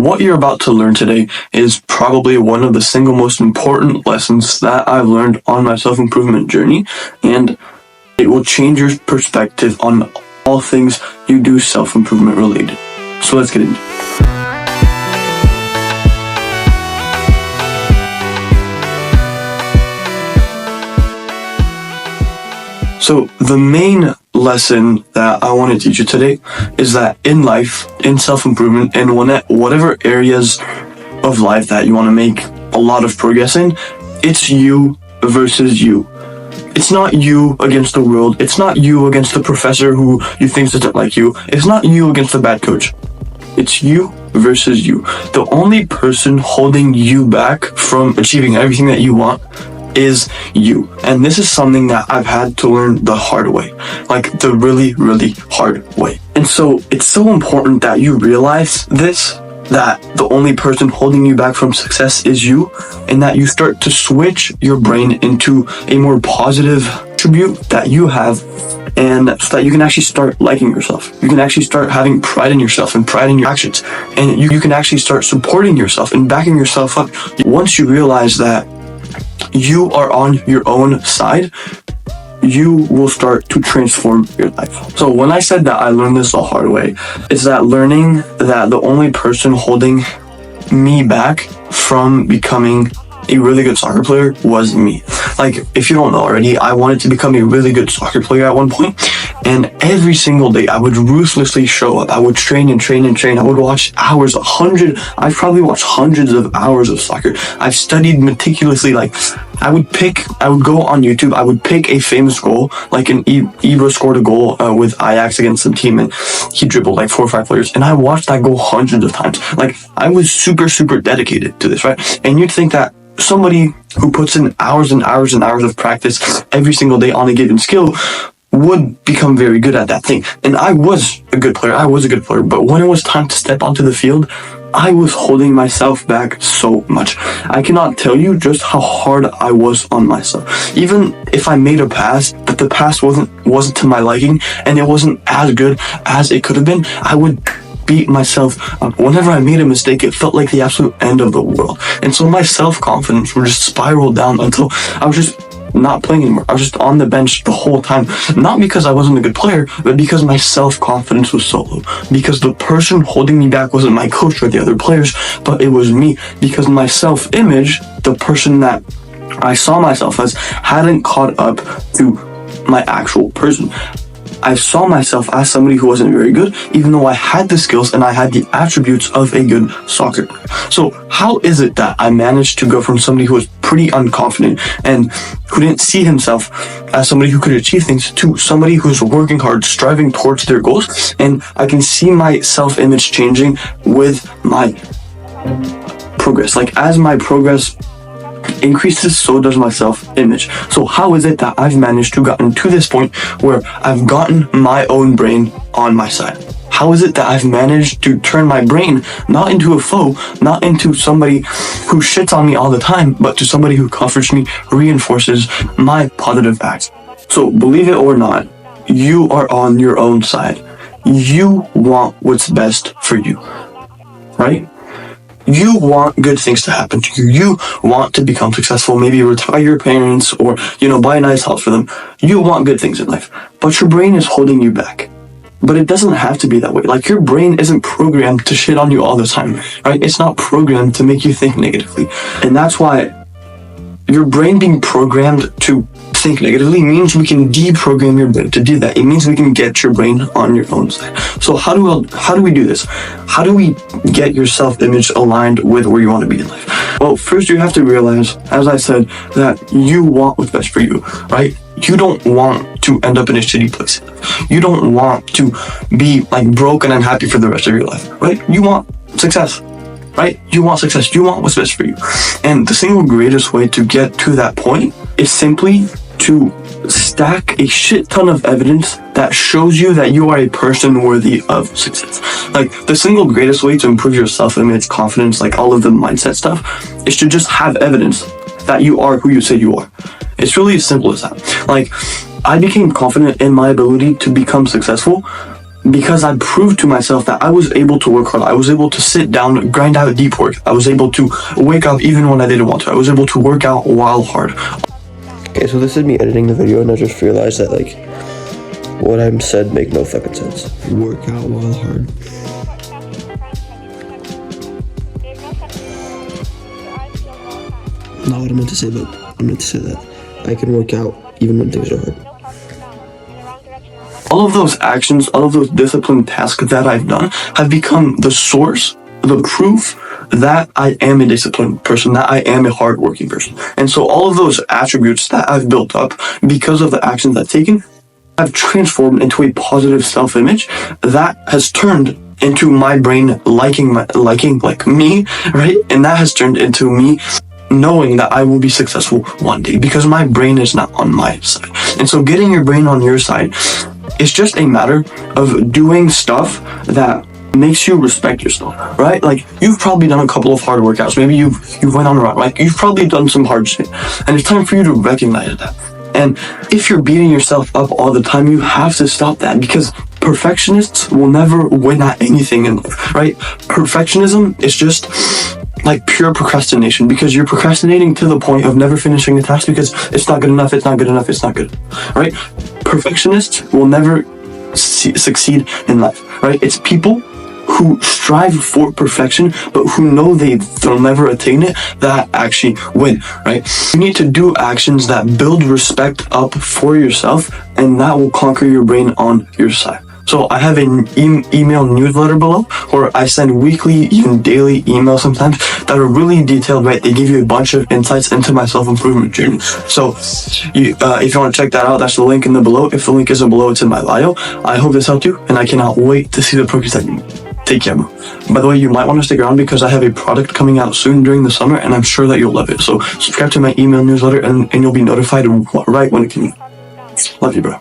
What you're about to learn today is probably one of the single most important lessons that I've learned on my self-improvement journey, and it will change your perspective on all things you do self-improvement related. So let's get into it. So the main lesson that I want to teach you today is that in life, in self-improvement, and whatever areas of life that you want to make a lot of progress in, it's you versus you. It's not you against the world. It's not you against the professor who you think doesn't like you. It's not you against the bad coach. It's you versus you. The only person holding you back from achieving everything that you want is you. And this is something that I've had to learn the hard way, like the really, really hard way. And so it's so important that you realize this, that the only person holding you back from success is you, and that you start to switch your brain into a more positive attribute that you have, and so that you can actually start liking yourself. You can actually start having pride in yourself and pride in your actions, and you can actually start supporting yourself and backing yourself up. Once you realize that you are on your own side, you will start to transform your life. So when I said that I learned this the hard way, is that learning that the only person holding me back from becoming a really good soccer player was me. Like, if you don't know already, I wanted to become a really good soccer player at one point, and every single day I would ruthlessly show up. I would train and train and train. I would watch hours, I've probably watched hundreds of hours of soccer. I've studied meticulously. Like, I would go on YouTube, I would pick a famous goal, like Ibra scored a goal with Ajax against some team, and he dribbled like 4 or 5 players, and I watched that goal hundreds of times. Like, I was super, super dedicated to this, right? And you'd think that somebody who puts in hours and hours and hours of practice every single day on a given skill would become very good at that thing. And I was a good player, but when it was time to step onto the field, I was holding myself back so much. I cannot tell you just how hard I was on myself. Even if I made a pass, but the pass wasn't to my liking, and it wasn't as good as it could have been, I would beat myself up. Whenever I made a mistake, it felt like the absolute end of the world. And so my self-confidence would just spiral down until I was just not playing anymore. I was just on the bench the whole time. Not because I wasn't a good player, but because my self-confidence was so low. Because the person holding me back wasn't my coach or the other players, but it was me. Because my self-image, the person that I saw myself as, hadn't caught up to my actual person. I saw myself as somebody who wasn't very good, even though I had the skills and I had the attributes of a good soccer player. So how is it that I managed to go from somebody who was pretty unconfident and who didn't see himself as somebody who could achieve things to somebody who's working hard, striving towards their goals? And I can see my self-image changing with my progress. Like, as my progress increases, so does my self-image. So how is it that I've managed to gotten to this point where I've gotten my own brain on my side? How is it that I've managed to turn my brain not into a foe, not into somebody who shits on me all the time, but to somebody who comforts me, reinforces my positive acts? So believe it or not, you are on your own side. You want what's best for you, right? You want good things to happen to you. You want to become successful, maybe retire your parents, or, buy a nice house for them. You want good things in life, but your brain is holding you back. But it doesn't have to be that way. Like, your brain isn't programmed to shit on you all the time, right? It's not programmed to make you think negatively. And that's why your brain being programmed to think negatively means we can deprogram your brain to do that. It means we can get your brain on your own side. So how do we do this? How do we get your self-image aligned with where you want to be in life? Well, first you have to realize, as I said, that you want what's best for you, right? You don't want to end up in a shitty place. You don't want to be like broke and unhappy for the rest of your life, right? You want success, right? You want success. You want what's best for you. And the single greatest way to get to that point is simply to stack a shit ton of evidence that shows you that you are a person worthy of success. Like, the single greatest way to improve your self-image, confidence, like all of the mindset stuff, is to just have evidence that you are who you say you are. It's really as simple as that. Like, I became confident in my ability to become successful because I proved to myself that I was able to work hard. I was able to sit down, grind out deep work. I was able to wake up even when I didn't want to. I was able to work out while hard. Okay, so this is me editing the video, and I just realized that, like, what I said make no fucking sense. Work out while hard. Not what I meant to say, but I meant to say that I can work out even when things are hard. All of those actions, all of those disciplined tasks that I've done have become the source, the proof that I am a disciplined person, that I am a hardworking person. And so all of those attributes that I've built up because of the actions I've taken have transformed into a positive self-image that has turned into my brain liking like me, right? And that has turned into me knowing that I will be successful one day because my brain is not on my side. And so getting your brain on your side is just a matter of doing stuff that makes you respect yourself, right? Like, you've probably done a couple of hard workouts. Maybe you went on a run, like you've probably done some hard shit, and it's time for you to recognize that. And if you're beating yourself up all the time, you have to stop that, because perfectionists will never win at anything in life, right? Perfectionism is just like pure procrastination, because you're procrastinating to the point of never finishing the task because it's not good enough, it's not good enough, it's not good, right? Perfectionists will never succeed in life, right? It's people who strive for perfection but who know they'll never attain it that actually win, right? You need to do actions that build respect up for yourself, and that will conquer your brain on your side. So I have an email newsletter below, or I send weekly, even daily emails sometimes that are really detailed, right? They give you a bunch of insights into my self-improvement journey. So if you want to check that out, that's the link in the below. If the link isn't below, it's in my bio. I hope this helped you, and I cannot wait to see the progress that you make. Take care, bro. By the way, you might want to stick around because I have a product coming out soon during the summer, and I'm sure that you'll love it. So subscribe to my email newsletter, and you'll be notified right when it can. Love you, bro.